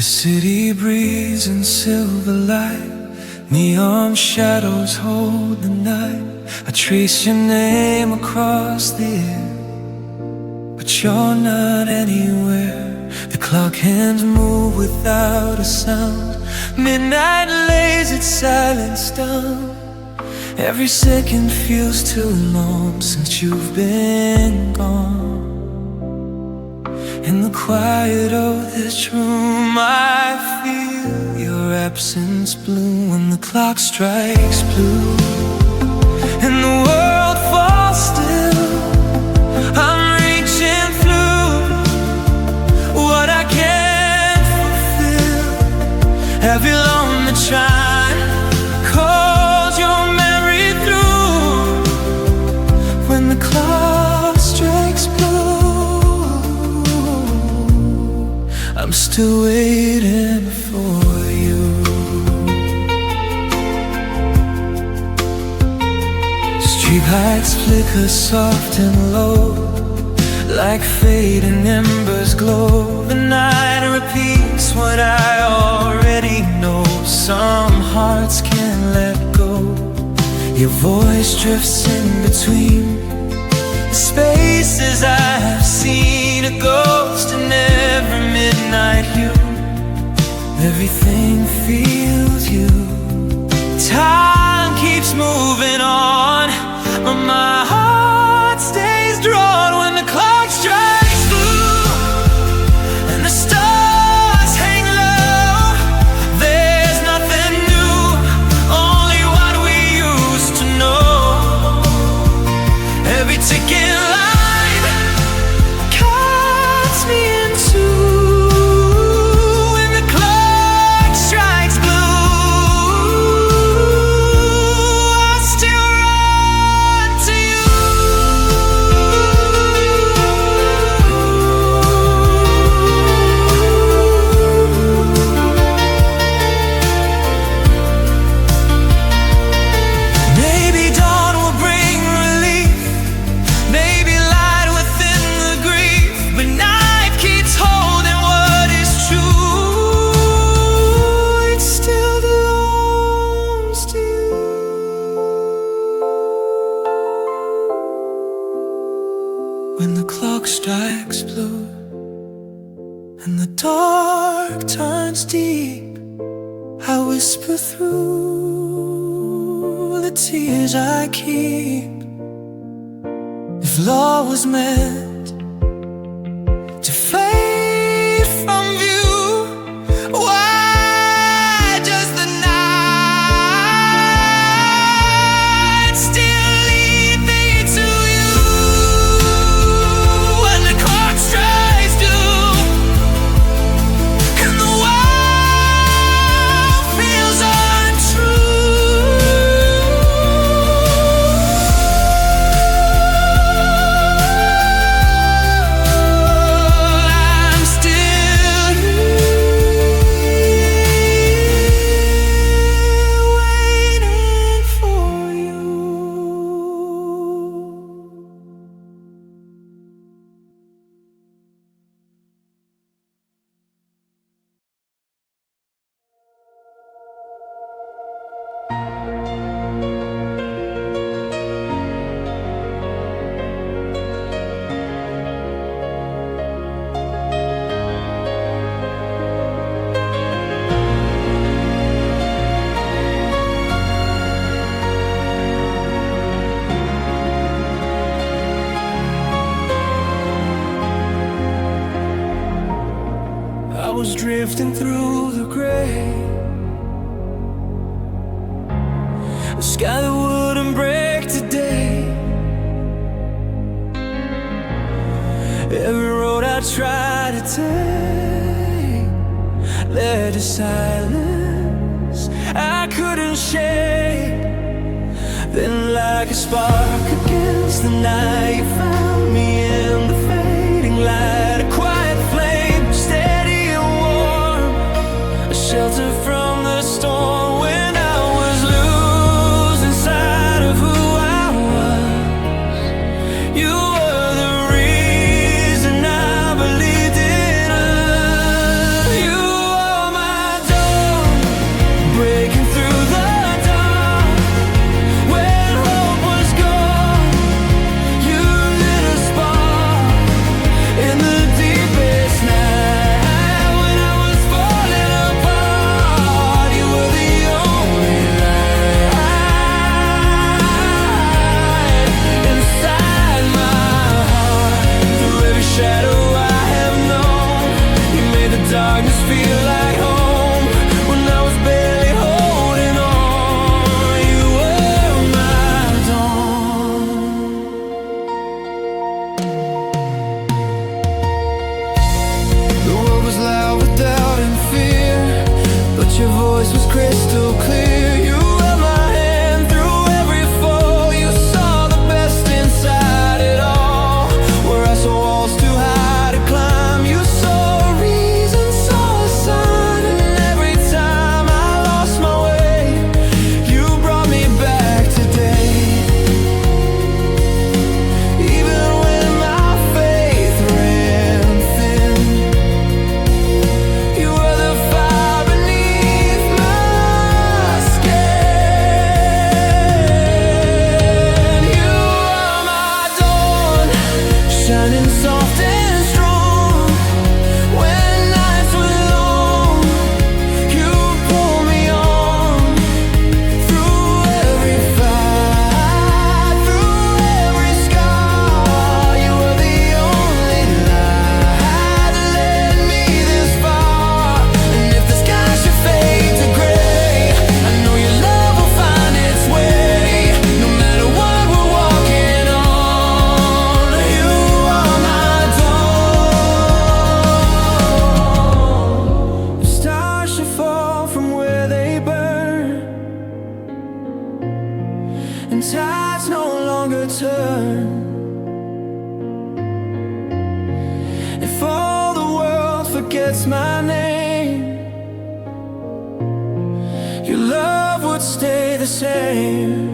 The city breeze and silver light, neon shadows hold the night. I trace your name across the air, but you're not anywhere. The clock hands move without a sound. Midnight lays its silence down. Every second feels too long since you've been gone. In the quiet of this room, I feel your absence bloom. When the clock strikes blue and the world falls still, I'm reaching through what I can't fulfill. Every lonely chime calls your memory through. When the clock strikes blue, I'm still waiting for you. Street lights flicker soft and low, like fading embers glow. The night repeats what I already know. Some hearts can't let go. Your voice drifts in between the spaces I've seen. A ghost in every midnight hue. Everything feels you. Time keeps moving on, but my heart stays drawn. When the clock strikes blue and the stars hang low, there's nothing new, only what we used to know. Every ticking line cuts me in two. When the clock strikes blue, I still run to you. Maybe dawn will bring relief, maybe light within the grief, but night keeps holding what is true. It still belongs to you. When the clock strikes blue and the dark turns deep, I whisper through the tears I keep. If love was meant to fade from view, why does the night still lead me to you? When the clock strikes blue and the world feels untrue, I'm still here waiting for you. I was drifting through the gray, a sky that wouldn't break today. Every road I tried to take led to silence I couldn't shake. Then like a spark against the night, you found me in the fading light. A quiet flame, steady and warm, a shelter from the storm. When I was losing sight of who I was, you were the reason I believed in us. You voice was crystal clear. You held my hand through every fall. You saw the best inside it all. Where I saw walls too high to climb, you saw a reason, saw a sign. And every time I lost my way, you brought me back today. Even when my faith ran thin, you were the fire beneath my skin. You are my dawn, shining soft and strong. When nights were long, you pulled me on. Through every fight, through every scar, you were the only light that led me this far. And if the sky should fade to gray, I know your love will find its way. No matter what we're walking on, you are my dawn. The stars should fall from where they burn, and tides no longer turn. If all the world forgets my name, your love would stay the same.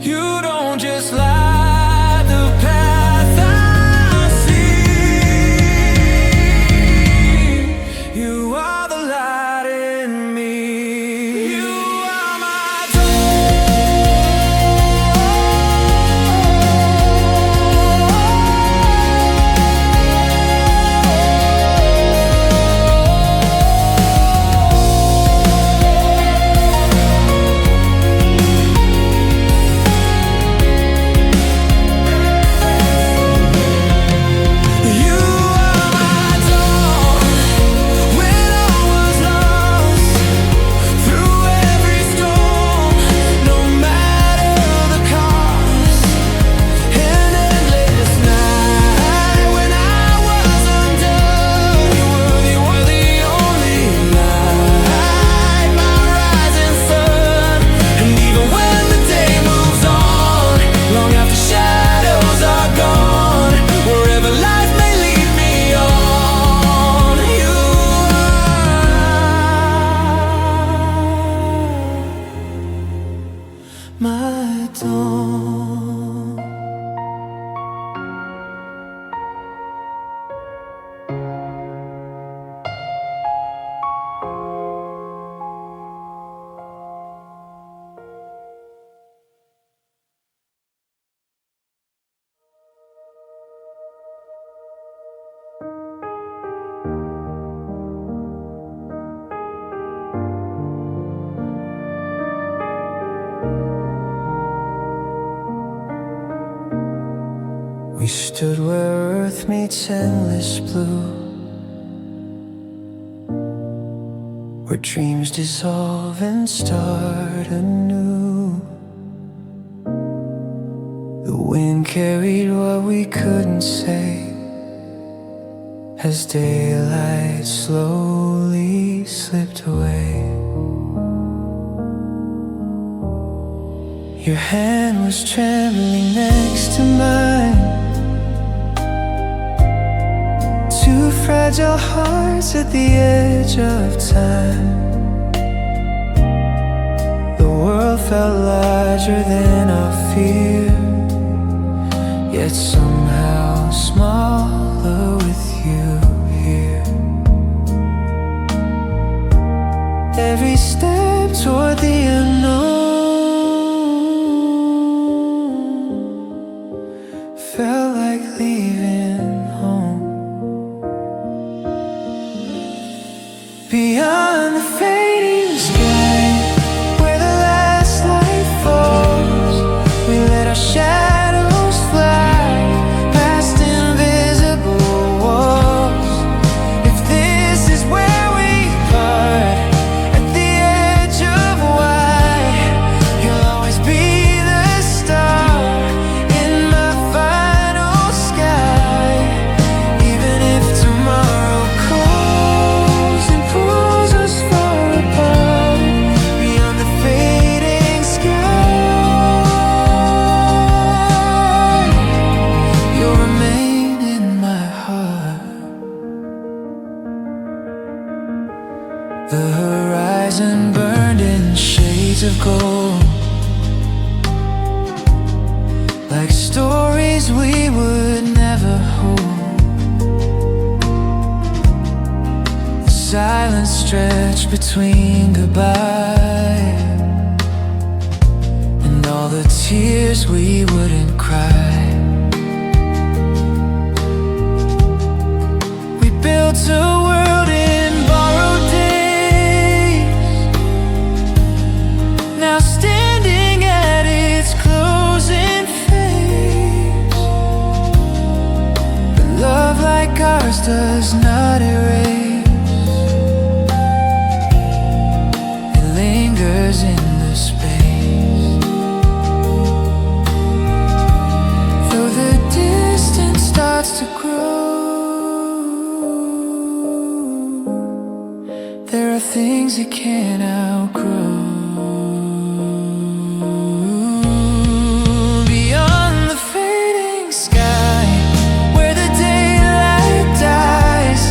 You don't just light the path I see. You are the light in me. You are my You are my dawn. When I was lost, through every storm, no matter the cost, an endless night. When I was undone, you were the only light, my rising sun. And even when the day moves on, long after shadows are gone, wherever life may lead me on, you are my dawn. We stood where earth meets endless blue, where dreams dissolve and start anew. The wind carried what we couldn't say, as daylight slowly slipped away. Your hand was trembling next to mine, two fragile hearts at the edge of time. The world felt larger than our fear, yet somehow smaller with you here. Every step toward the unknown felt like leaving home. Beyond the fading sky, where the last light falls, we let our shadows fly past invisible walls. If this is where we part, at the edge of why, you'll always be the star in my final sky. Even if tomorrow calls and pulls us far The horizon burned in shades of gold, like stories we would never hold. The silence stretched between goodbye and all the tears we wouldn't cry. We built a world in borrowed days, now standing at its closing phase. But love like ours does not erase, it lingers in the space. Though the distance starts to grow, there are things you can't outgrow. Beyond the fading sky, where the daylight dies,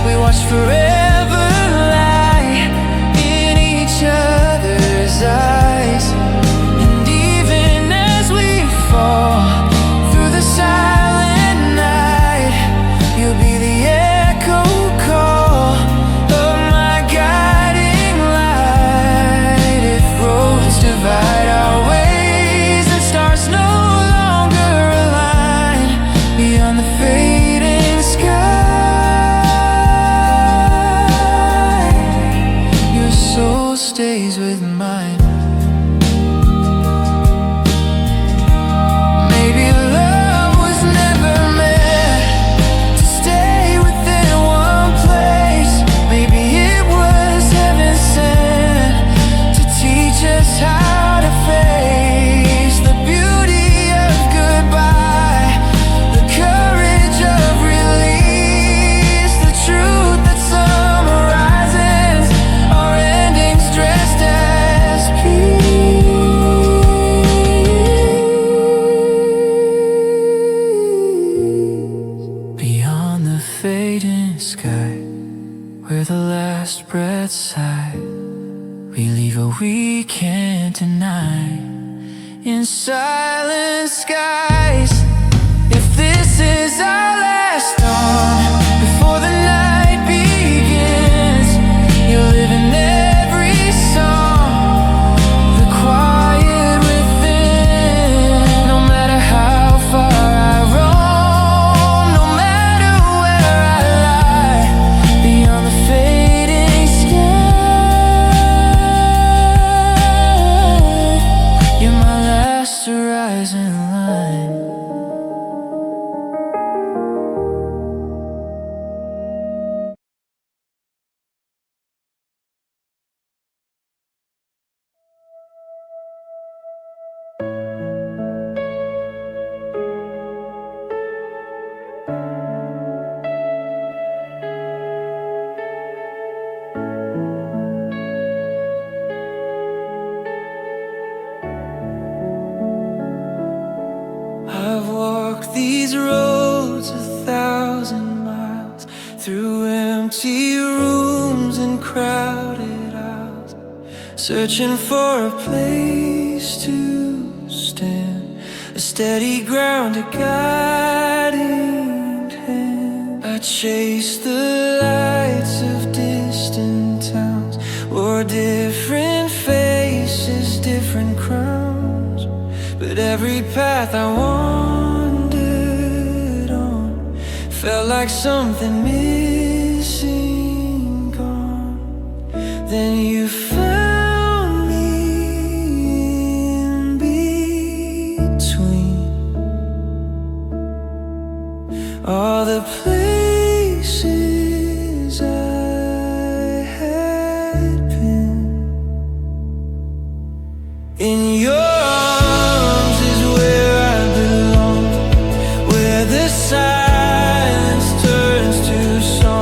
we watch forever lie in each other's eyes. And even as we fall through the silent night, you'll be the echo call of my guiding light. If roads divide our ways and stars no longer align, beyond the fading sky, your soul stays with mine. Maybe love was never meant to stay within one place. Maybe it was heaven sent to teach us how to face the beauty of goodbye, the courage of release, the truth that some horizons are endings dressed as peace. Beyond the fading sky, where the last breath sigh, we leave what we can't deny in silent skies. If this is our last dawn before the night begins, you'll live in every song, the quiet within. No matter how far I roam, no matter where I lie, beyond the fading sky, you're my last horizon line. I've walked these roads 1,000 miles, through empty rooms and crowded aisles, searching for a place to stand, a steady ground, a guiding hand. I chased the lights of distant towns, wore different faces, different crowns, but every path I wandered on felt like something missing, gone. Then you found me in between all the places I had been. In your arms is where I belong, where the silence turns to song.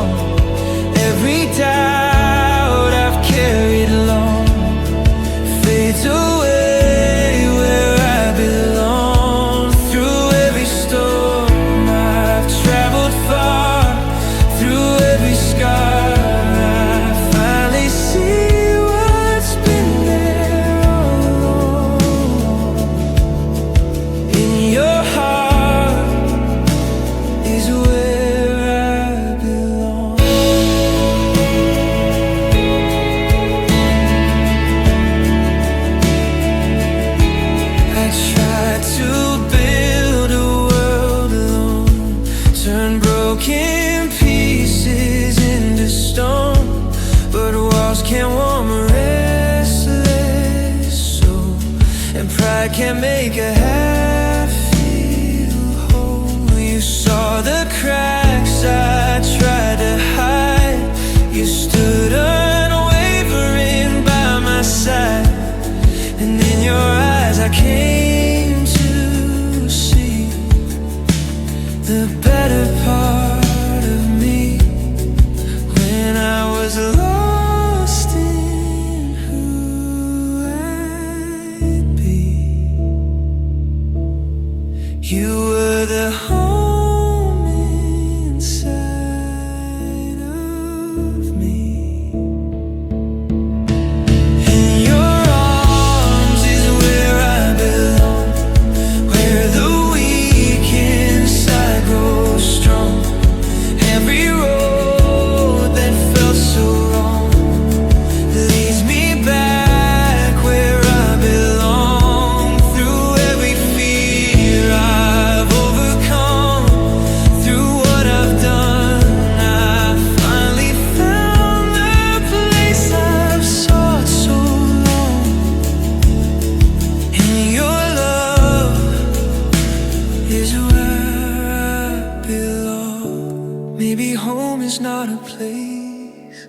is not a place,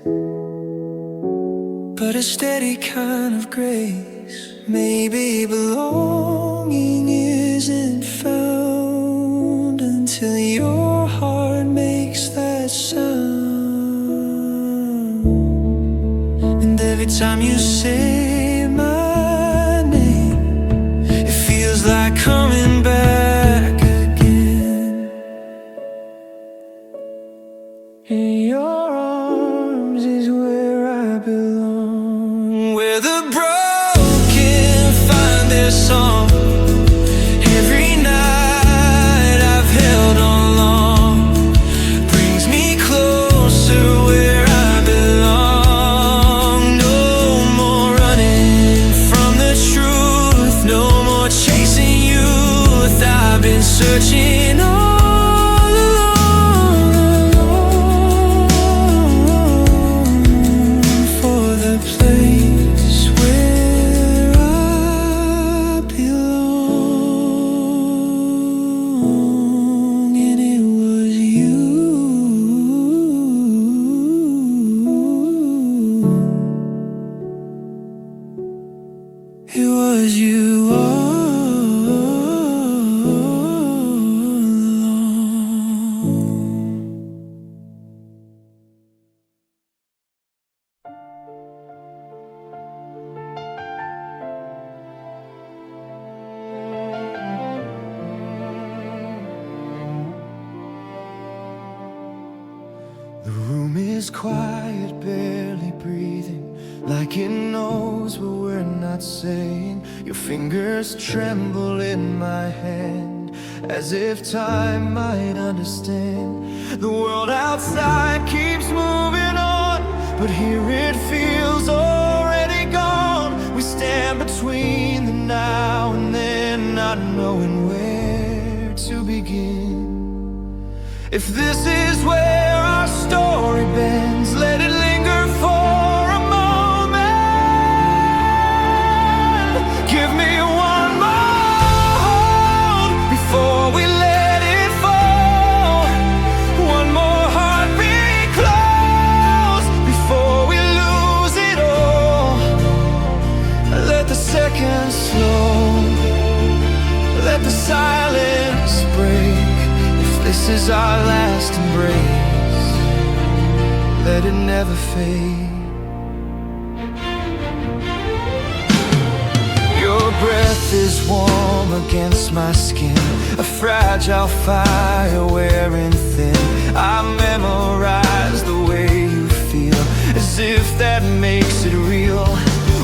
but a steady kind of grace. Maybe belonging isn't found until your heart makes that sound. And every time you say my name, it feels like coming back again. In your arms is where I belong, where the broken find their song. Every night I've held on long brings me closer where I belong. No more running from the truth, no more chasing youth. I've been searching all along for the place where I belong, and it was you. It was you all along. The room is quiet, barely breathing, like it knows what we're not saying. Your fingers tremble in my hand, as if time might understand. The world outside keeps moving on, but here it feels already gone. We stand between the now and then, not knowing where to begin. If this is where our story bends, let it linger for a moment. Give me one more hold before we let it fall. One more heartbeat close before we lose it all. Let the seconds slow, let the silence break. This is our last embrace, let it never fade. Your breath is warm against my skin, a fragile fire wearing thin. I memorize the way you feel, as if that makes it real.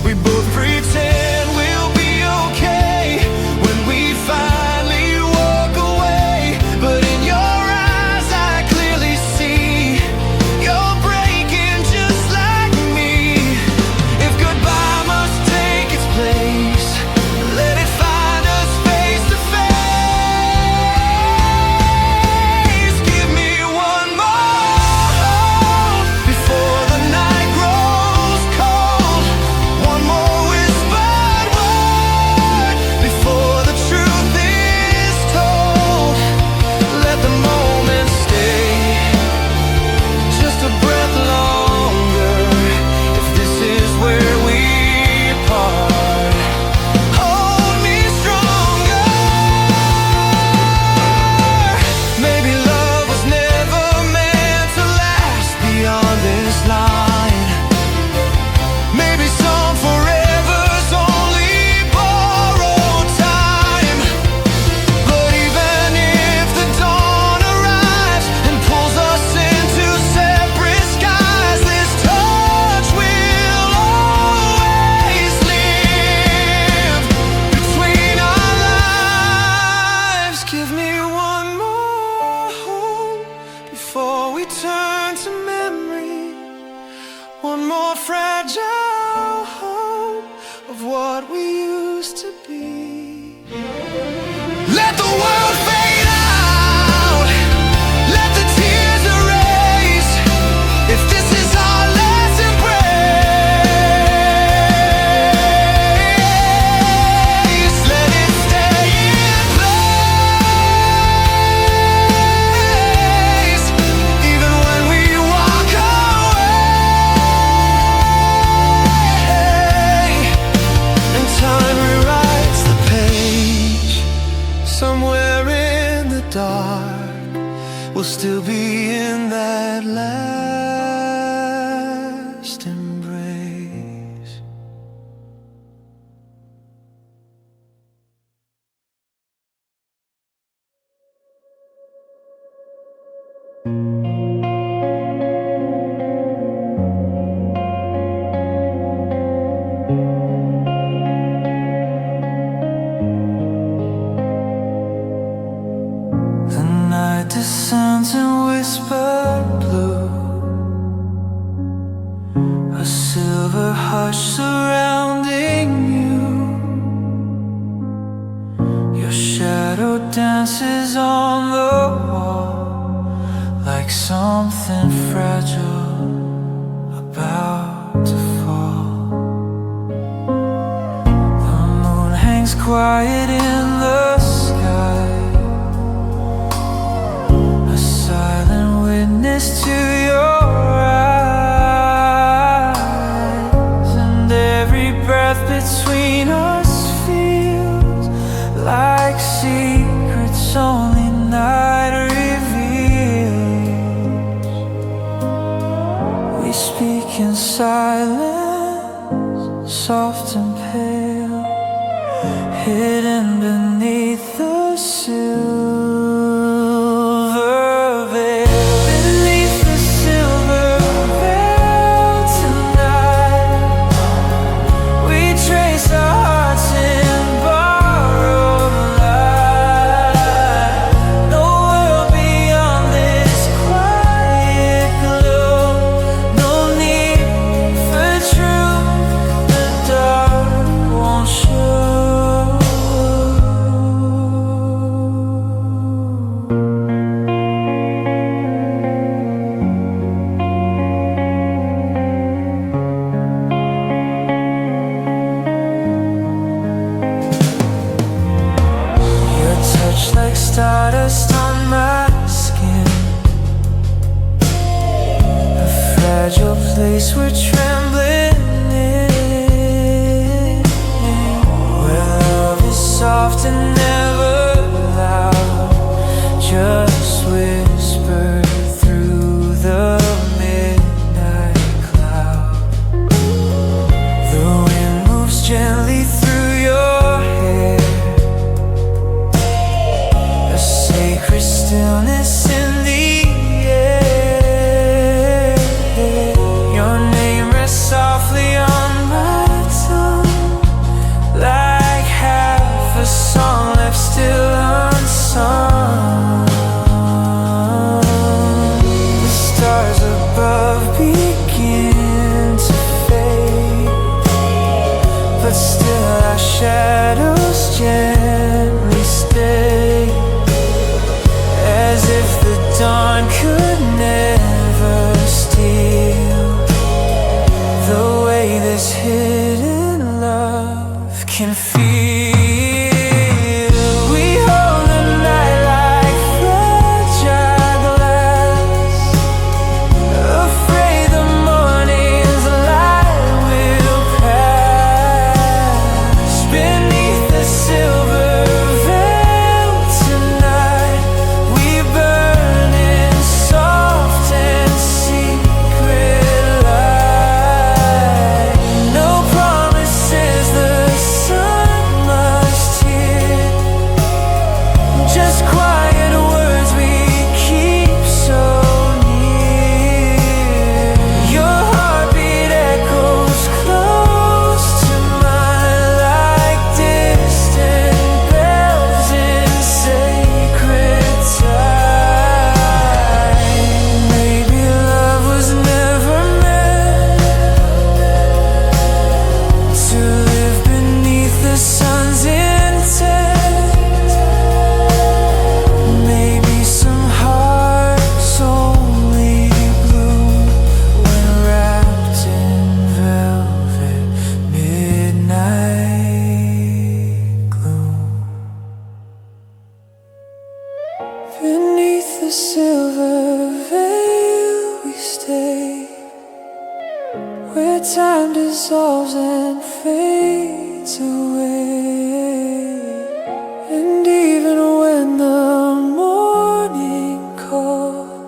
We both pretend we'll be okay when we finally walk away, but in your eyes I clearly see you're breaking just like me. If goodbye must take its place, let it find us face to face. Give me one more hope before the night grows cold. One more whispered word before the truth is told. Let the moment stay just a breath longer. If this is where we part, hold me stronger. Maybe love was never meant to last beyond this line. Maybe some forever's only borrowed time. But even if the dawn arrives and pulls us into separate skies, this touch will always live between our lives. Give me one more hope before we turn to memory. One more fragile hope of what we used to be. Let the world fade out, let the tears erase. If this is our last embrace, let it stay in place. Even when we still be in that last embrace. The night descends in whispered blue, a silver hush surrounding you. Your shadow dances on the wall like something fragile about to fall. The moon hangs quiet in the sky, silent witness to your eyes, and every breath between us feels like secrets only night reveals. We speak in silence, soft and pale, hidden beneath the silver veil. Beneath the silver veil tonight, we trace our hearts in borrowed light. No world beyond this quiet glow, no need for truth the dark won't show. Your touch like stardust on my skin, a fragile place we're trembling in, where love is soft and never loud, just whispered through the midnight cloud. The wind moves gently through your hair, a sacred stillness in the air. Your name rests softly on my tongue, like half a song left still unsung. The stars above begin to fade, but still our shadows gently stay, as if the dawn could never steal the way this hidden love can feel. We hold the night like fragile glass, afraid the morning's light will pass. Beneath the silver veil tonight, we burn in soft and secret light. No promises the sun must hear, just quiet words we keep so near. Your heartbeat echoes close to mine like distant bells in sacred time. Maybe love was never meant to live beneath the sun's intent. Maybe some hearts only bloom when wrapped in velvet midnight gloom. Beneath the silver veil we stay, where time dissolves and fades away. And even when the morning calls,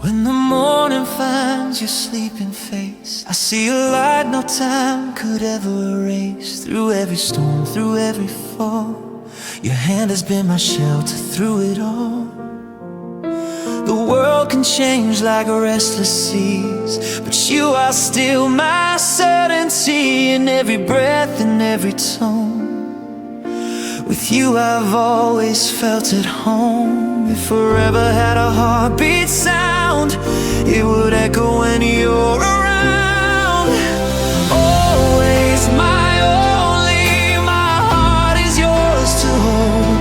When the morning finds your sleeping face, I see a light no time could ever erase. Through every storm, through every fall, your hand has been my shelter through it all. The world can change like restless seas, but you are still my certainty. In every breath and every tone, with you I've always felt at home. If forever had a heartbeat sound, it would echo when you're around. Always my only, my heart is yours to hold.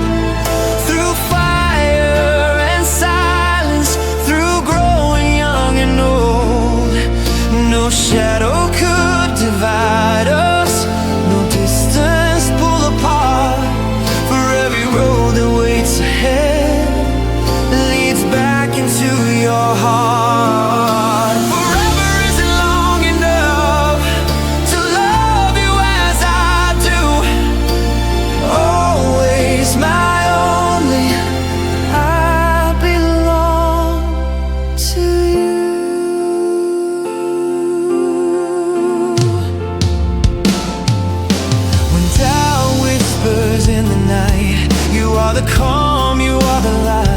Through fire and silence, through growing young and old, no shadow could divide us, no distance pull apart. For every road that waits ahead leads back into your heart. Forever isn't long enough to love you as I do. Always my only, I belong to you. When doubt whispers in the night, you are the calm, you are the light.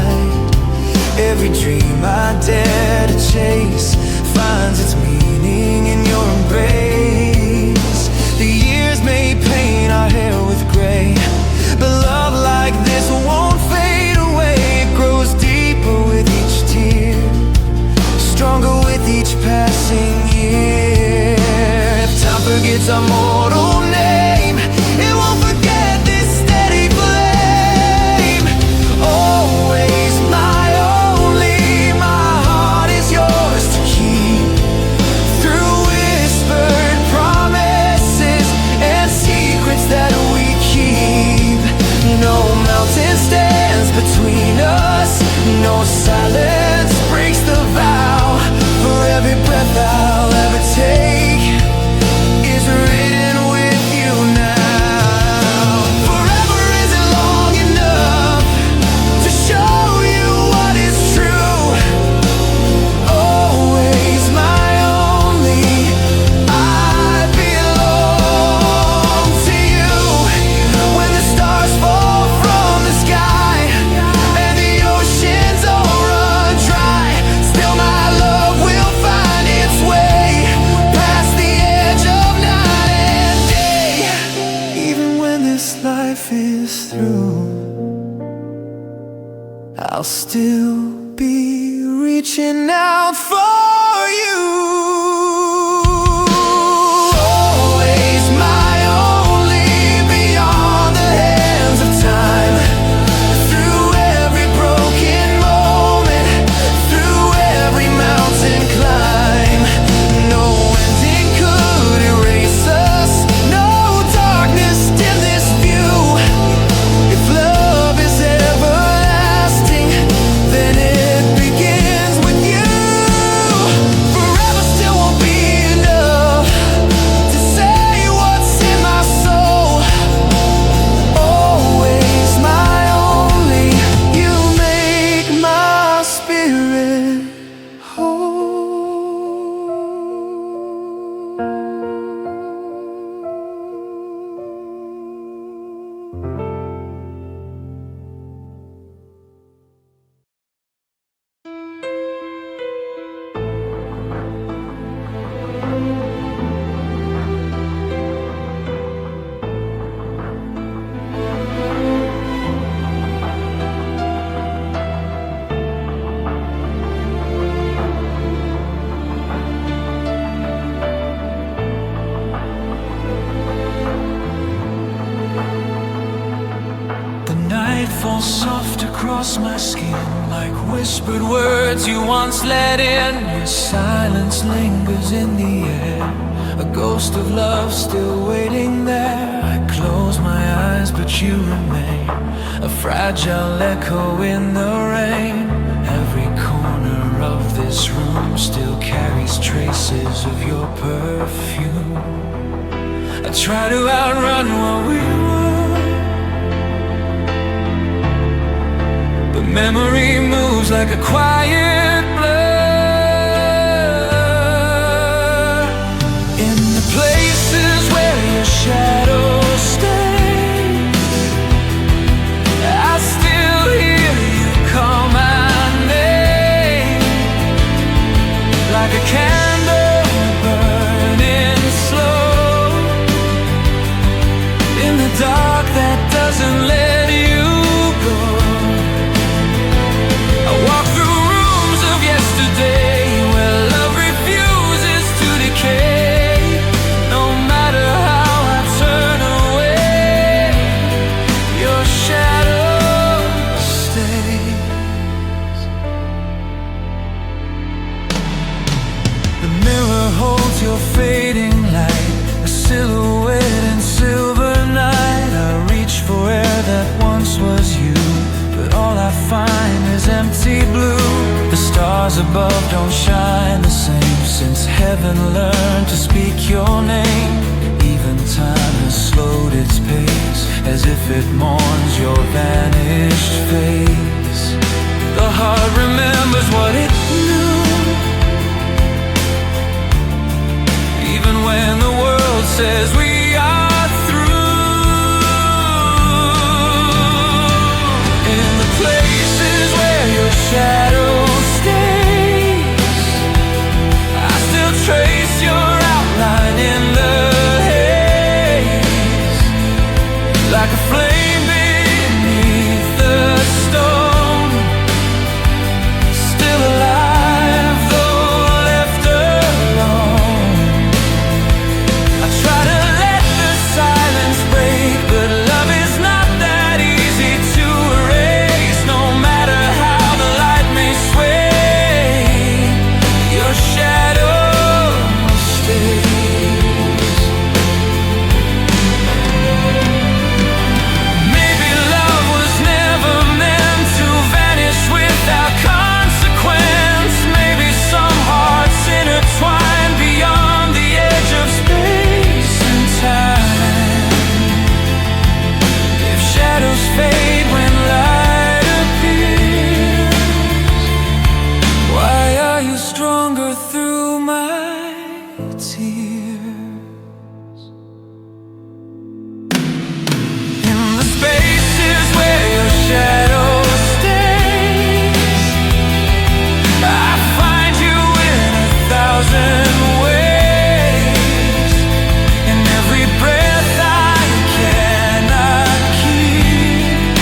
Every dream I dare to chase finds its meaning in your embrace. The years may paint our hair with gray, but love like this won't fade away. It grows deeper with each tear, stronger with each passing year. If time forgets our mortal name, it won't forget this steady flame. Always my only, my heart is yours to keep. Through whispered promises and secrets that we keep, no mountain stands between us, no silence breaks the vow. For every breath I'll ever take is written with you now. Forever isn't long enough to show you what is true. Always my only, I belong to you. When the stars fall from the sky and the oceans all run dry, still my love will find its way past the edge of night and day. Even when this life is through, I'll still be reaching out for you. Always my only, beyond the hands of time. Through every broken moment, through every mountain climb, no ending could erase us, no darkness dim this view. If love is everlasting, then it begins with you. Forever still won't be enough to say what's in my soul. Always my only, you make my spirit whole. The night falls soft across my skin, like whispered words you once let in. Your silence lingers in the air, a ghost of love still waiting there. I close my eyes but you remain, a fragile echo in the rain. Every corner of this room still carries traces of your perfume. I try to outrun what we were, but memory moves like a quiet blur. like a candle burning slow in the dark that doesn't let you go. I walk through rooms of yesterday where love refuses to decay. No matter how I turn away, your shadow stays. The mirror holds your fading light, a silhouette in silver night. I reach for air that once was you, but all I find is empty blue. The stars above don't shine the same since heaven learned to speak your name. Even time has slowed its pace, as if it mourns your vanished face. The heart remembers what it knew, even when the world says we are through. In the places where your shadow stays, I still trace your outline in the haze, like a flame beneath the stone, still alive though left alone. I try to let the silence break, but love is not that easy to erase. No matter how the light may sway, your shadow stays. Maybe love was never meant to vanish without consequence. Maybe some hearts intertwine beyond the edge of space and time. If shadows fade when light appears, why are you stronger through my tears? In the spaces where your shadow stays, I find you in 1,000 ways. In every breath I cannot keep,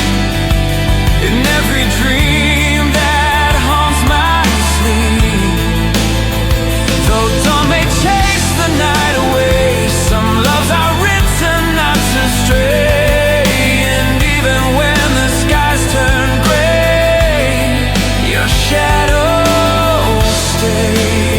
in every dream that haunts my sleep. Though dawn may chase the night away, some loves are written not to stray. And even when the skies turn gray, your shadow stays.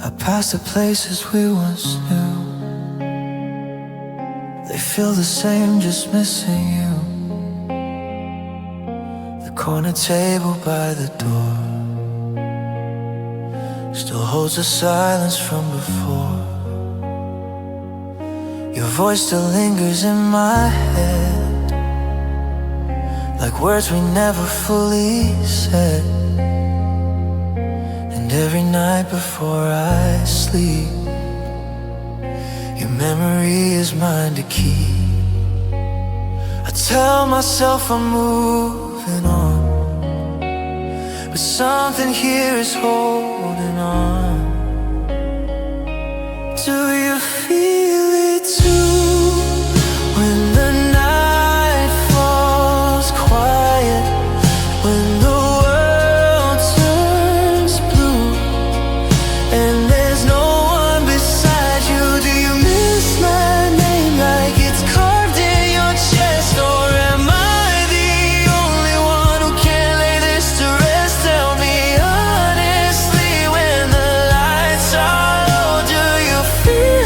I pass the places we once knew. They feel the same, just missing you. The corner table by the door still holds the silence from before. Your voice still lingers in my head, like words we never fully said. And every night before I sleep, your memory is mine to keep. I tell myself I'm moving on, but something here is holding on. Do you feel it too? When the night falls quiet, when the world turns blue, and there's no one beside you, do you miss my name like it's carved in your chest? Or am I the only one who can't lay this to rest? Tell me honestly, when the lights are low, do you feel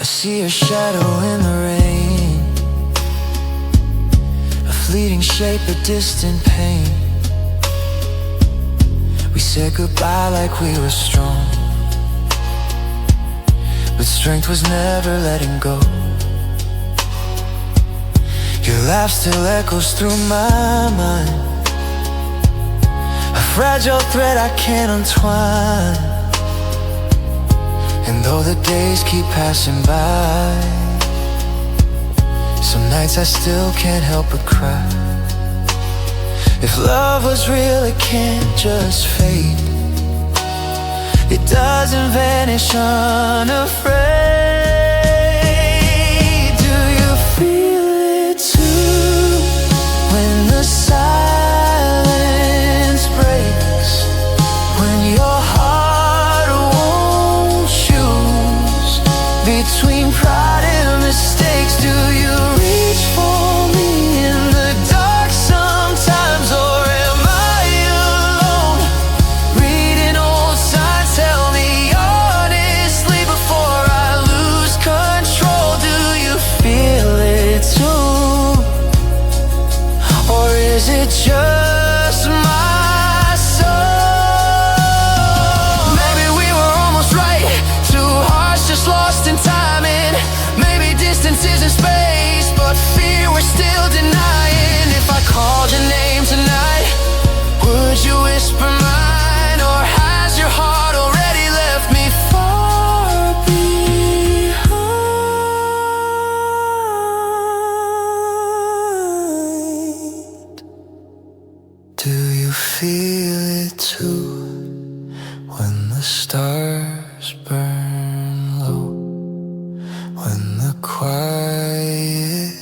I see your shadow in the rain, a fleeting shape, a distant pain. We said goodbye like we were strong, but strength was never letting go. Your laugh still echoes through my mind, a fragile thread I can't untwine. And though the days keep passing by, some nights I still can't help but cry. If love was real, it can't just fade. It doesn't vanish unafraid. Do you feel it too, when the silence breaks, when your heart won't choose between pride and mistakes? Do you reach for me in the dark sometimes, or am I alone reading old signs? Tell me honestly before I lose control. Do you feel it too, or is it just my soul? Maybe we were almost right, two hearts just lost in timing. Maybe distance isn't space, but fear we're still denying. If I called your name tonight, would you whisper mine, or has your heart already left me far behind? Do you feel it too, when the stars burn low, when the quiet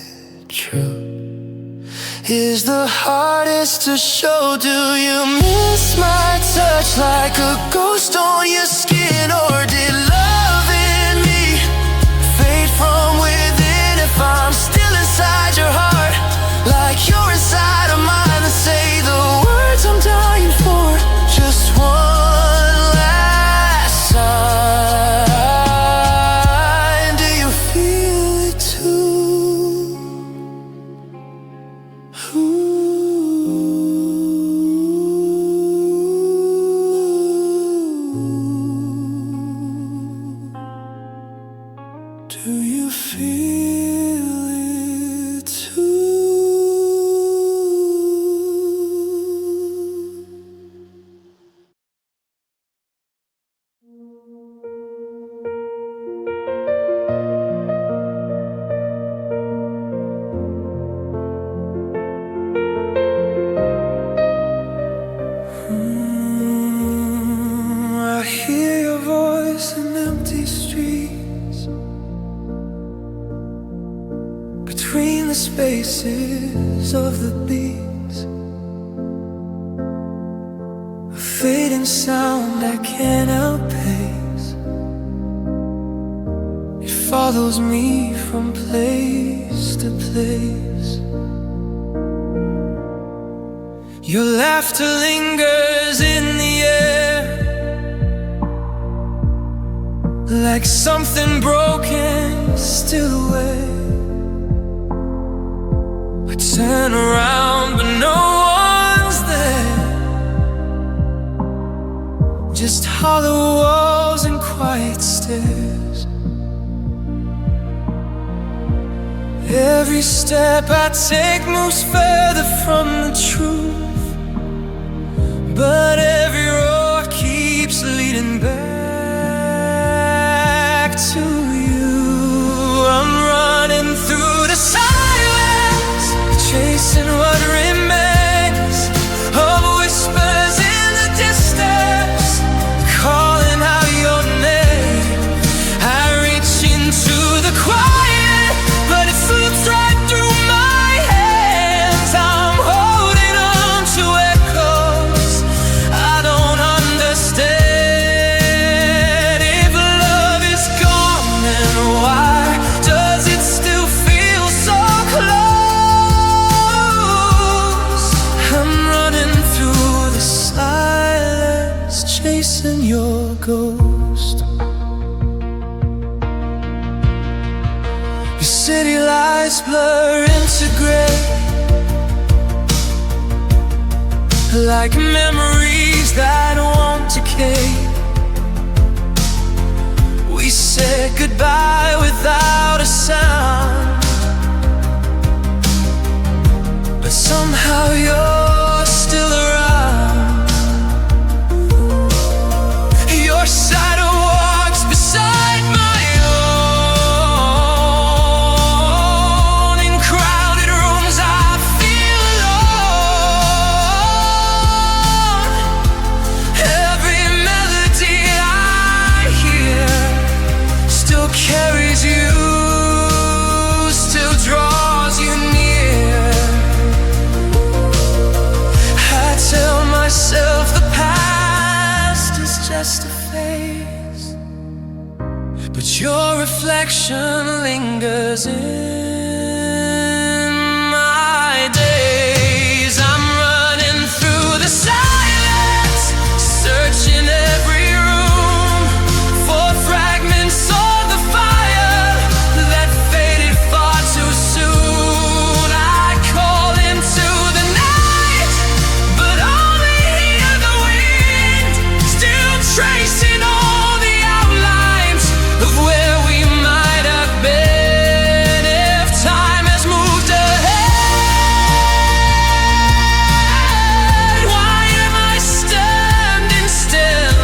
truth is the hardest to show? Do you miss my touch like a ghost on your skin, or did love in me fade from within? If I'm still inside your heart, like you're inside of mine, then say the words I'm dying for, just one last sign. Do you feel it too? Do you feel it too? I hear your voice in empty streets, between the spaces of the beats, a fading sound I can't outpace. It follows me from place to place. Your laughter lingers in the air, like something broken still away. I turn around but no one's there, just hollow walls and quiet stairs. Every step I take moves further from the truth, but every road keeps leading back to you. I'm running through the silence, chasing what remains of whispers in the distance, calling out your name. I reach into the quiet, but it slips right through my hands. I'm holding on to echoes I don't understand. Your city lights blur into gray, like memories that won't decay. We said goodbye without a sound, but somehow you're still around. Your shadow walks beside my own. In crowded rooms I feel alone. Every melody I hear still carries you, still draws you near. I tell myself the past is just a phase, but your reflection lingers in my days. I'm running through the silence, searching every room for fragments of the fire that faded far too soon. I call into the night, but only hear the wind, still tracing all the outlines of where we might have been if time has moved ahead. Why am I standing still,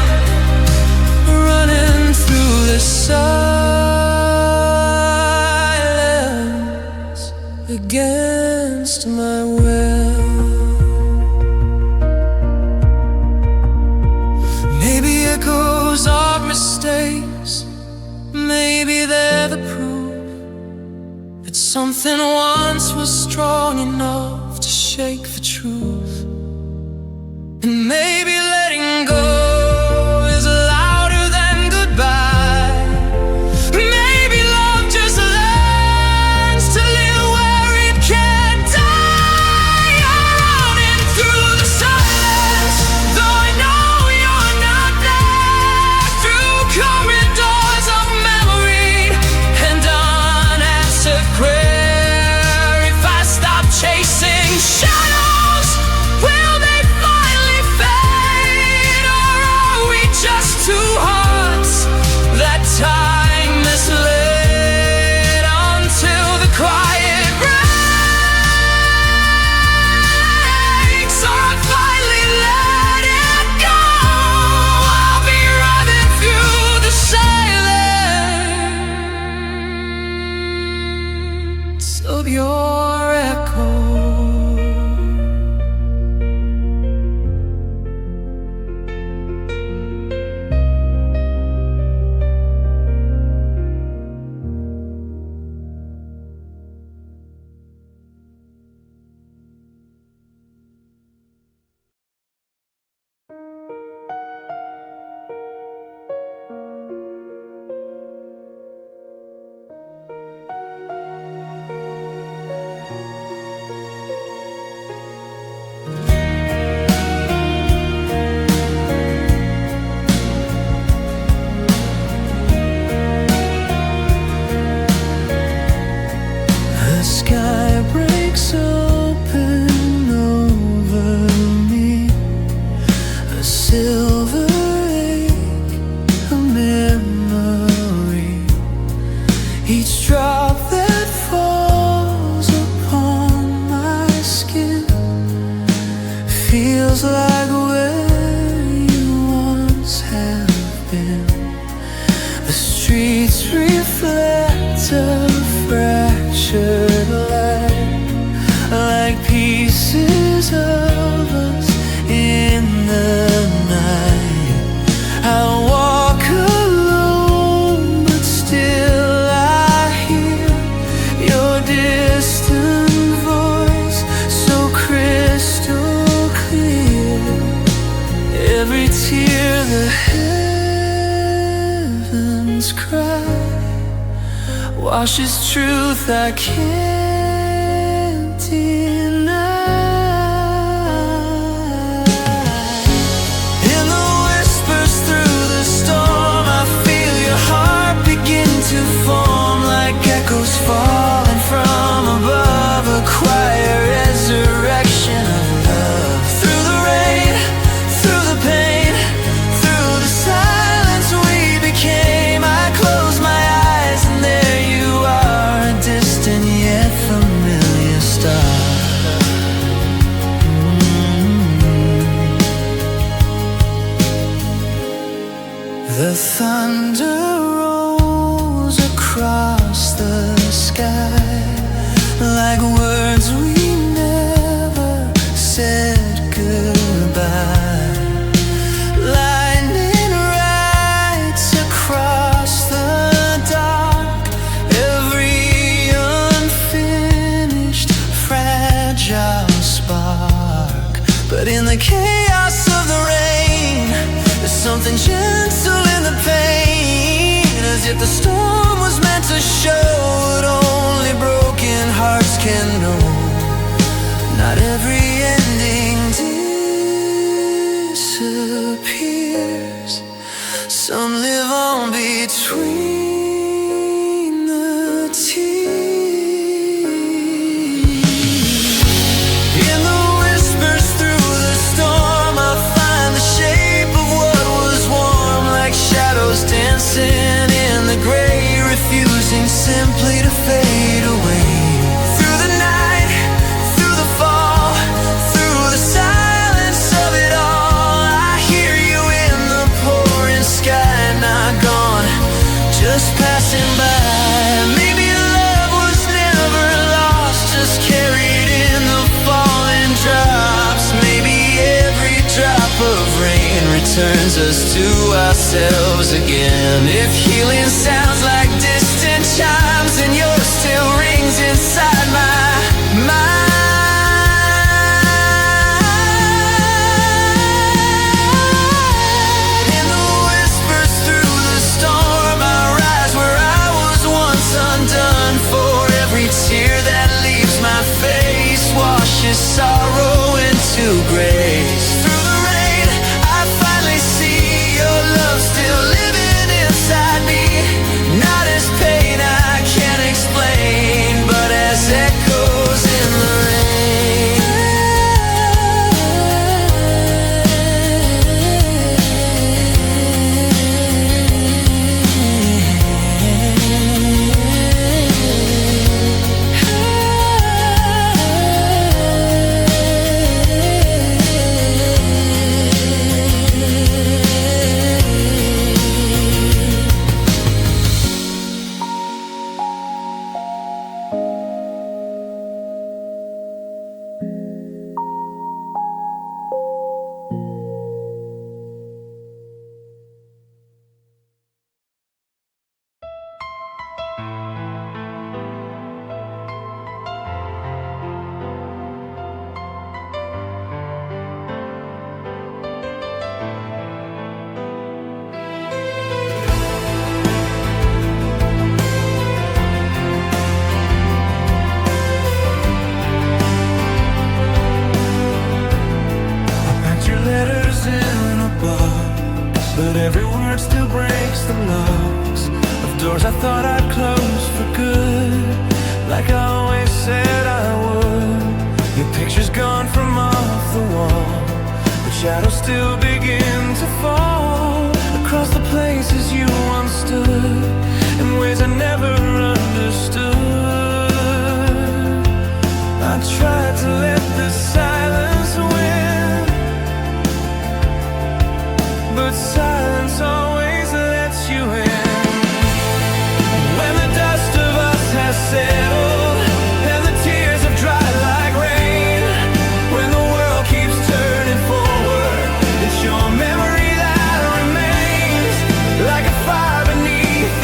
running through the silence against my will? Maybe echoes are mistakes, maybe they're the proof that something once was strong enough to shake the truth. And maybe letting go is louder than goodbye. Maybe love just learns to live where it can't die. I'm running through the silence, though I know you're not there. Through corridors of memory and unanswered prayer. If I stop chasing shadows, will they finally fade? Or are we just two hearts that time misled until the quiet breaks? Or I finally let it go? I'll be running through the silence of your echo. The sky breaks open over me, a silver lake, a memory. Each drop that falls upon my skin feels like where you once have been. The streets reflect a fractured light, like pieces of us in the night. I walk alone, but still I hear your distant voice, so crystal clear. Every tear the heavens cry washes truth I can't deny. In the whispers through the storm, I feel your heart begin to form like echoes far chaos of the rain, there's something gentle in the pain, as if the storm was meant to show what only broken hearts can know. Not every ending disappears, some live on between the tears. In the whispers through the storm, I find the shape of what was warm, like shadows dancing in the gray, refusing simply to fade away. Through the night, through the fall, through the silence of it all, I hear you in the pouring sky, not gone, just passing by. Maybe love was never lost, just carried in the falling drops. Maybe every drop of rain returns us to ourselves again. If healing sounds like distant chimes, and yours still rings inside my mind. In the whispers through the storm, I rise where I was once undone. For every tear that leaves my face washes sorrow into grace. Through the rain, I finally see your love still living inside me, not as pain I can't explain, but as echoes in the rain. But every word still breaks the locks of doors I thought I'd close for good, like I always said I would. Your picture's gone from off the wall, but shadows still begin to fall across the places you once stood, in ways I never understood. I tried to let the silence win, but silence always lets you in. When the dust of us has settled and the tears have dried like rain, when the world keeps turning forward, it's your memory that remains, like a fire beneath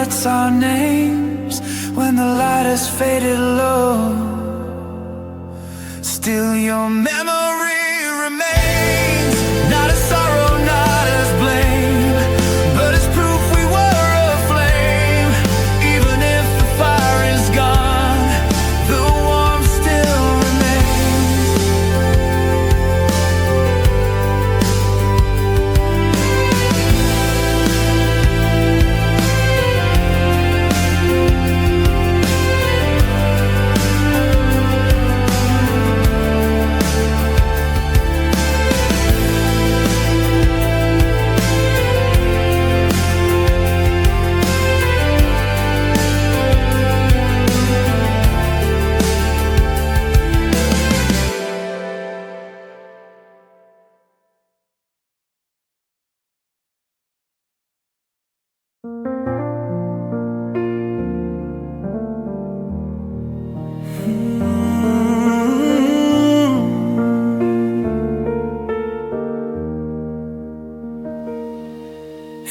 forgets our names when the light has faded low. Still your memory remains, not as sorrow, not as blame, but as proof we were aflame. Even if the fire is gone, the warmth still remains.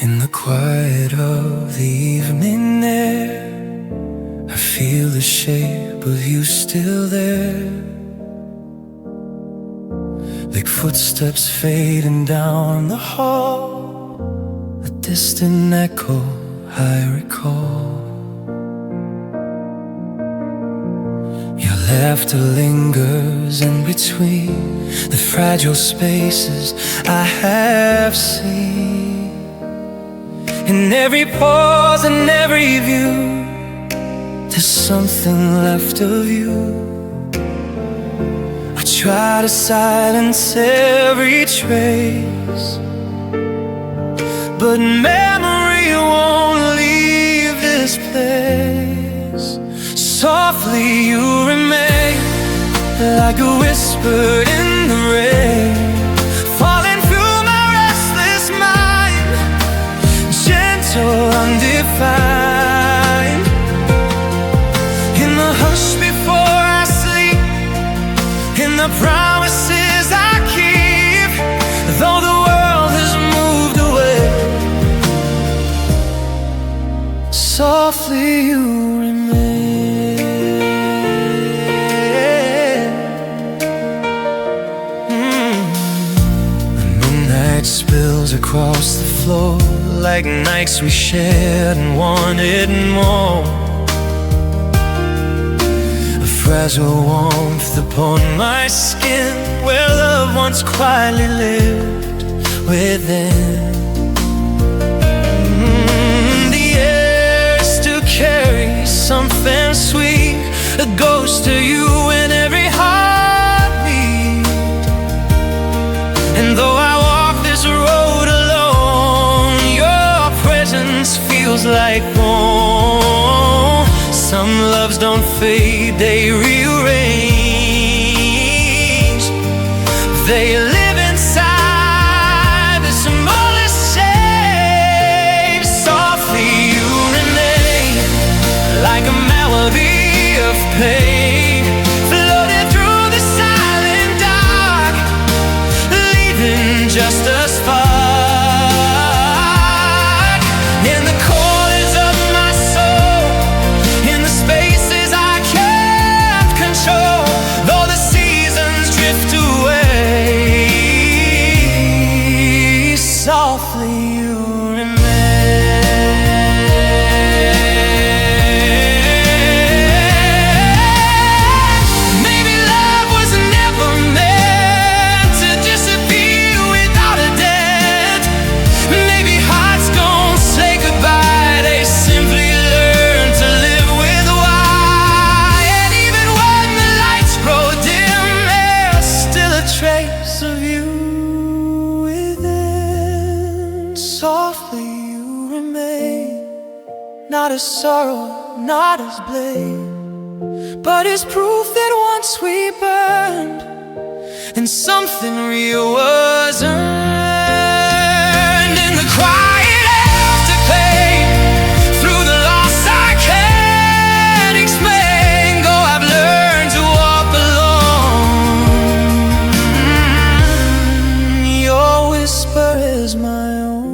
In the quiet of the evening air, I feel the shape of you still there, like footsteps fading down the hall, a distant echo I recall. Your laughter lingers in between the fragile spaces I have seen. In every pause and every view, there's something left of you. I try to silence every trace, but memory won't leave this place. Softly you remain, like a whisper in the rain, falling through my restless mind, gentle, undefined. In the hush before I sleep, in the promises I keep, though the world has moved away, softly you remain. The moonlight spills across the floor, like nights we shared and wanted more. A fragile warmth upon my skin, where love once quietly lived within. The air still carries something sweet, a ghost of you in every heartbeat. And though I walk this road alone, your presence feels like home. Some loves don't fade, they rearrange. They live inside the smallest shape. Softly you remain, like a melody of pain, floating through the silent dark, leaving just a spark. In the corners of my soul, in the spaces I can't control, though the seasons drift away, softly you remain. Maybe love was never meant to disappear without a dent. Maybe hearts don't say goodbye, they simply learn to live with why. And even when the lights grow dim, there's still a trace of you within. Softly you remain, not as sorrow, not as blame, but as proof that once we burned, and something real was earned. In the quiet afterglow, through the loss I can't explain, go I've learned to walk alone. Your whisper is my own.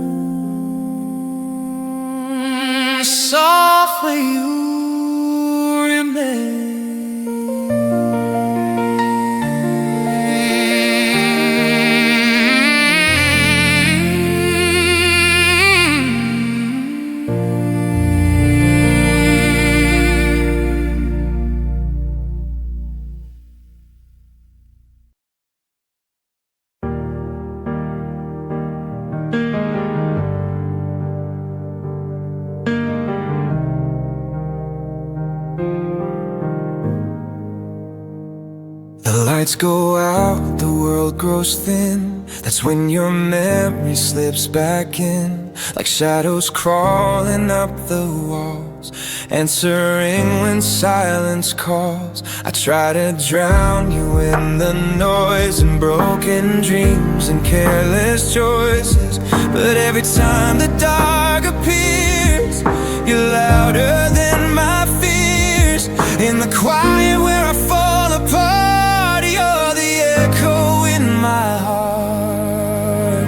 lights go out, the world grows thin. That's when your memory slips back in, like shadows crawling up the walls, answering when silence calls. I try to drown you in the noise and broken dreams and careless choices, but every time the dark appears, you're louder than my fears. In the quiet where I fall apart, you're the echo in my heart.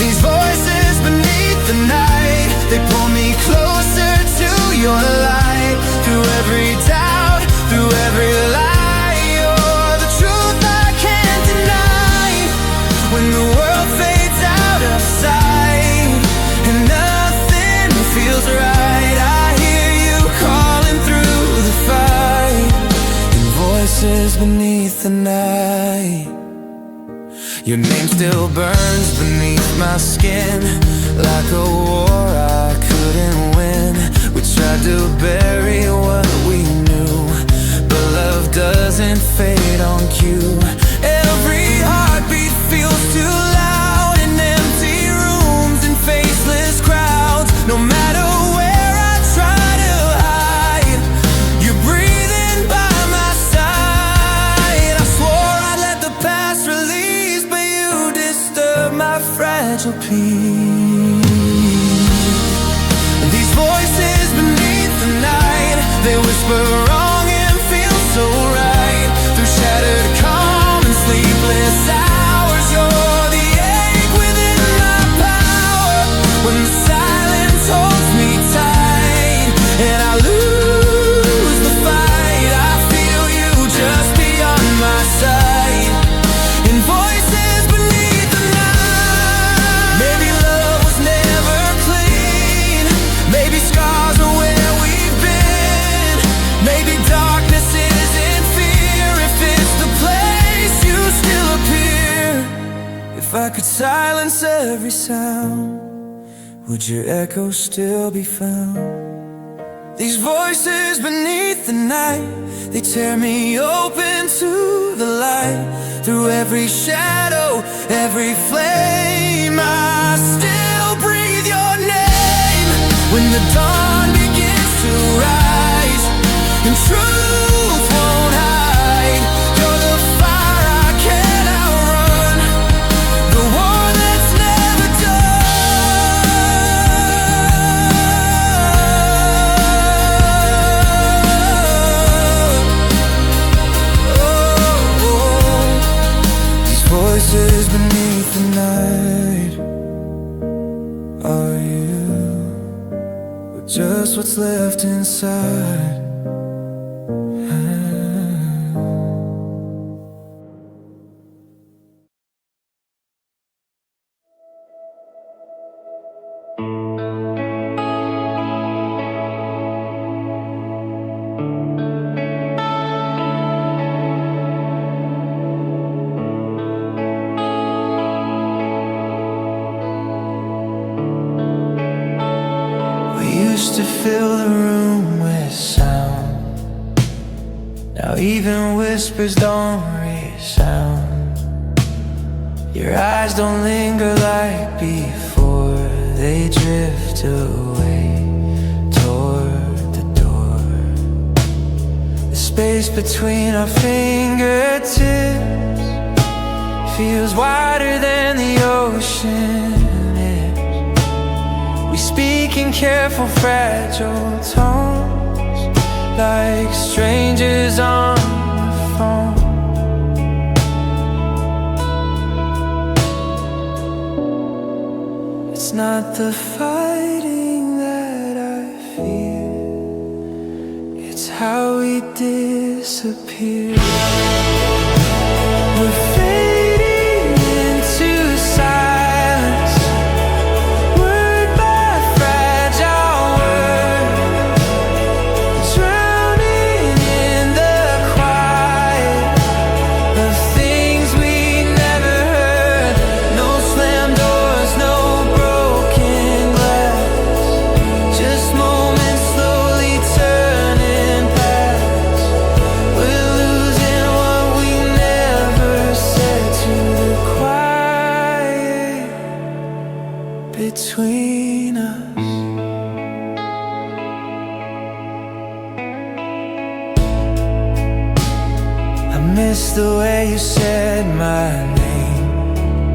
These voices beneath the night, they pull me closer to your light. Through every doubt, through every lie, you're the truth I can't deny. When the world fades out of sight and nothing feels right, I hear you calling through the fight. In voices beneath the night, your name still burns beneath my skin, like a war I couldn't win. We tried to bury what we knew, but love doesn't fade on cue. Every heartbeat feels too loud in empty rooms and faceless crowds. No matter where I try to hide, you're breathing by my side. I swore I'd let the past release, but you disturb my fragile peace. These voices beneath the night, they whisper wrong and feel so right. Through shattered calm and sleepless hours, you're the ache within my power. When the silence holds me tight and I lose the fight, I feel you just beyond my sight. In voices beneath the night, maybe love was never clean, maybe scars are where we've been, maybe darkness isn't fear if it's the place you still appear. If I could silence every sound, would your echo still be found? These voices beneath the night, they tear me open to the light. Through every shadow, every flame, I still breathe your name. When the dawn begins to rise and truth won't hide, you're the fire I can't outrun, the war that's never done. These voices beneath the night, are you just what's left inside? We used to fill the room with sound, now even whispers don't resound. Your eyes don't linger like before, they drift away toward the door. The space between our fingertips feels wider than the ocean is. We speak in careful, fragile tones, like strangers on the phone. It's not the fighting that I fear, it's how we disappear. We're fading into silence, word by fragile word, drowning in the quiet of things we never heard. No slam doors, no broken glass, just moments slowly turning past. We're losing what miss the way you said my name,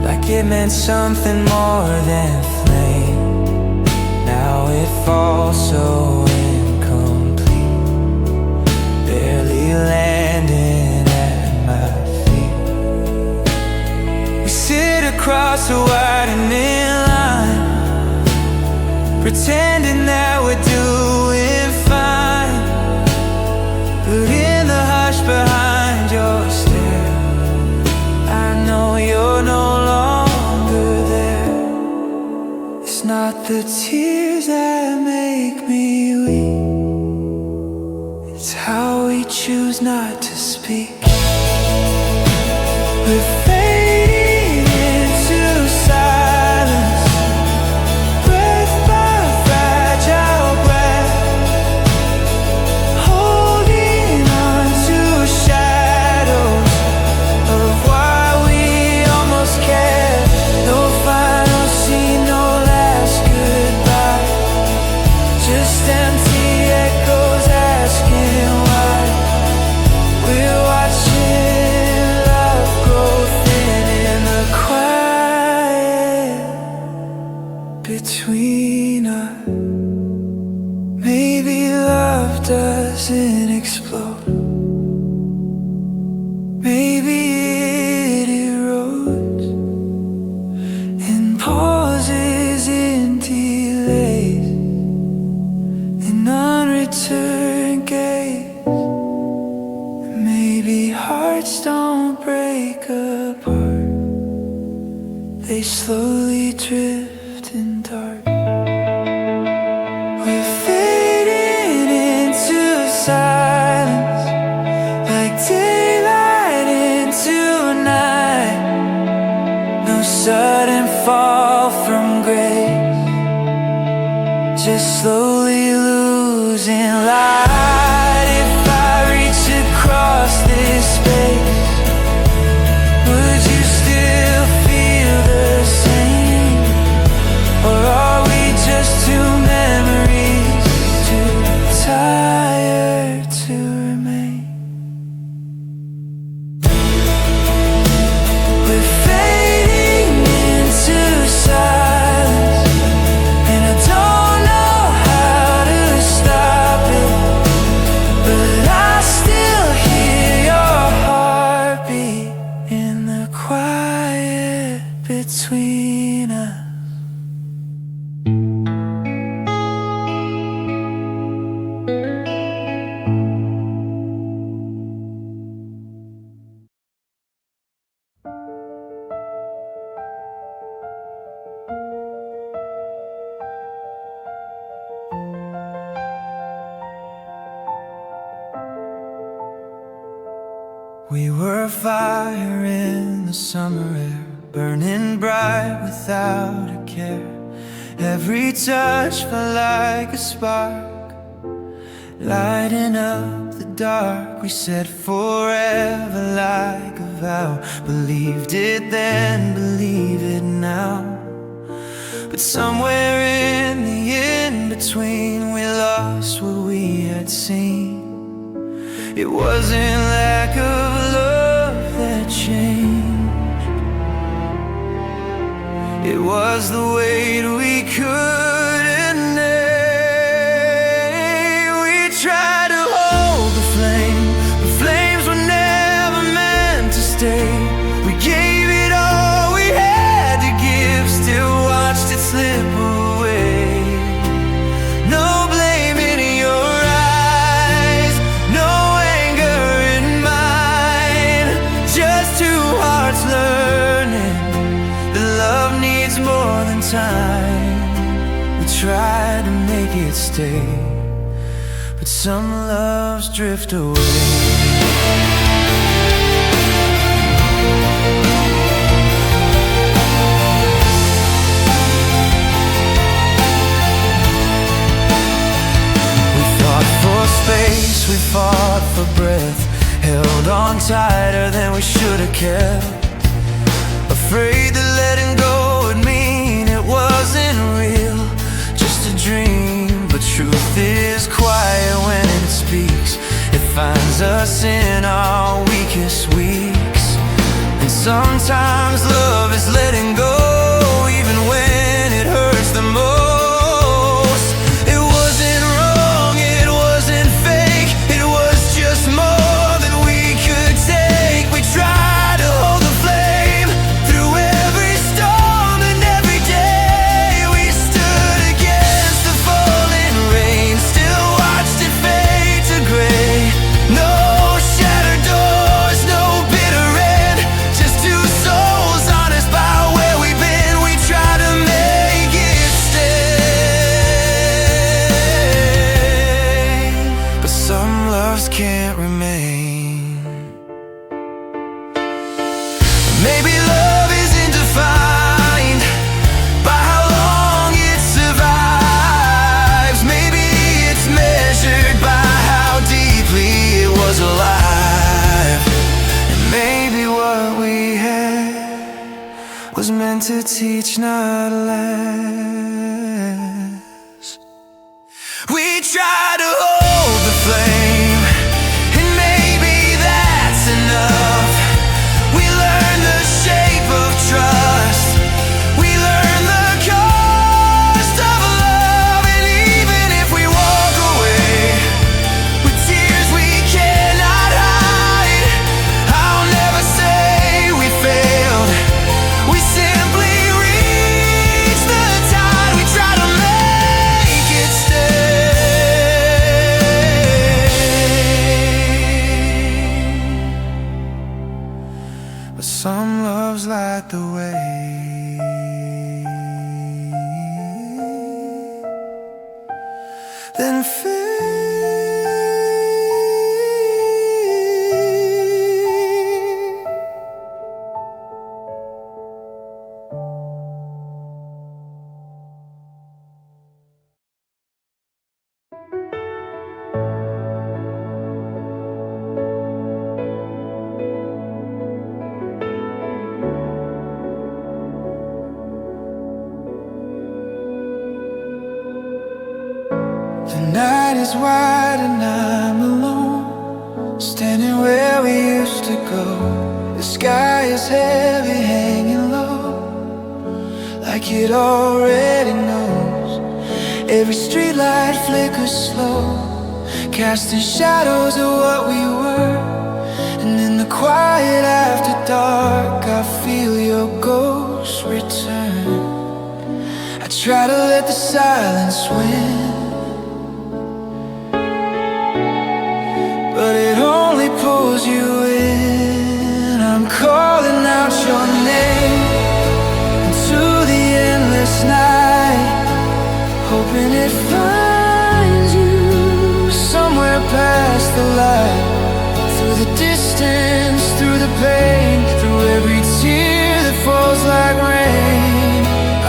like it meant something more than flame. Now it falls so incomplete, barely landing at my feet. We sit across a widening line, pretending that we're doing fine, but in the hush behind your stare, I know you're no longer there. It's not the tears that make me weep, it's how we choose not to speak. We're fading into silence, breath by fragile breath, holding on to shadows of why we almost cared. No final scene, no last goodbye, just empty echoes asking why. We're watching love grow thin in the quiet between us. Maybe love doesn't explode, maybe it erodes in pauses, in delays, in unreturned gaze. Maybe hearts don't break apart, they slowly drift in dark. We're fading into silence, like daylight into night. No sudden fall from grace, just slowly losing light. If I reach across this space, would you still feel the same? Or are we just two memories, too tired to remain? We're fading into silence, and I don't know how to stop it, but I still hear your heartbeat in the quiet between us. We were a fire in the summer air, burning bright without a care. Every touch felt like a spark, lighting up the dark. We said forever like a vow, believed it then, believe it now. But somewhere in the in-between, we lost what we had seen. It wasn't lack of love that changed, it was the weight we couldn't name. We tried to hold the flame, but flames were never meant to stay. We gave it all we had to give, still watched it slip away. No blame in your eyes, no anger in mine, just two hearts learning that love needs more than time. We tried to make it stay, but some loves drift away. Space, we fought for breath, held on tighter than we should have kept. Afraid that letting go would mean it wasn't real, just a dream. But truth is quiet when it speaks, it finds us us in our weakest weeks. And sometimes love is letting go, even when it hurts the most. It wasn't wrong, it wasn't fake, it was just more than we could take. We tried to hold the flame through every storm, and every day we stood against the falling rain. Still watched it fade to gray. No shattered doors, no bitter end, just two souls honest about where we've been. We try to make it stay, but some loves can't remain. Maybe love isn't defined by how long it survives. Maybe it's measured by how deeply it was alive. And maybe what we had was meant to teach, not last. We try to hold the flame, and maybe that's enough. We learn the shape of trust, we learn the cost of love. And even if we walk away with tears we cannot hide, I'll never say we failed. We simply reach the tide. We try to make it stay, but some loves light the way. Then fade. The night is wide and I'm alone, standing where we used to go. The sky is heavy, hanging low, like it already knows. Every streetlight flickers slow, casting shadows of what we were. And in the quiet after dark, I feel your ghost return. I try to let the silence win, but it only pulls you in. I'm calling out your name into the endless night, hoping it finds you somewhere past the light. Through the distance, through the pain, through every tear that falls like rain,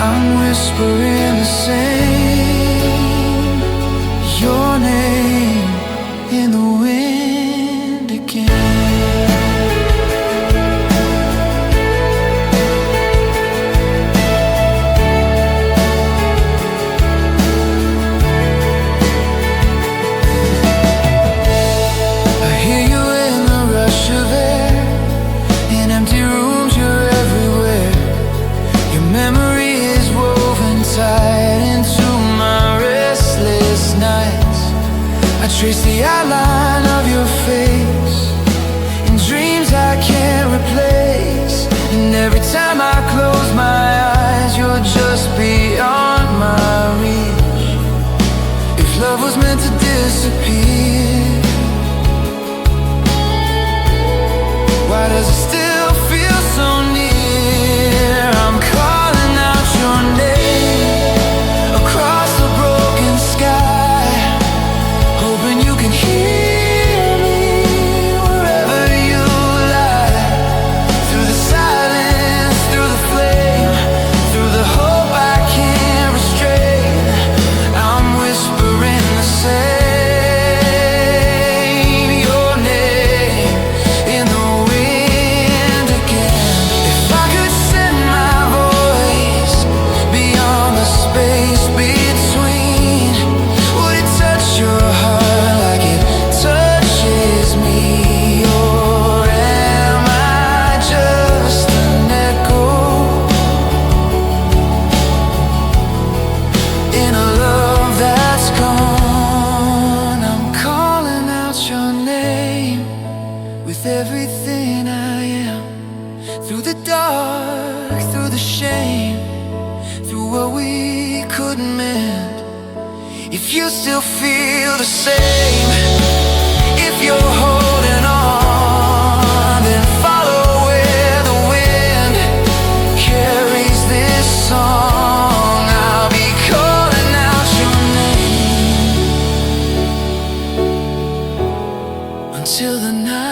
I'm whispering the same, your name in the wind again. I hear you in the rush of air, in empty rooms you're everywhere. Your memory is woven tight into my restless nights. I trace the outline of your face in dreams I can't replace. And every time I close my eyes, you're just beyond my reach. If love was meant to disappear, why does it still feel so near? I'm calling out your name across the broken sky, hoping you can hear me wherever you lie. Through the silence, through the flame, through the hope I can't restrain, I'm whispering the same. same. If you're holding on, then follow where the wind carries this song. I'll be calling out your name until the night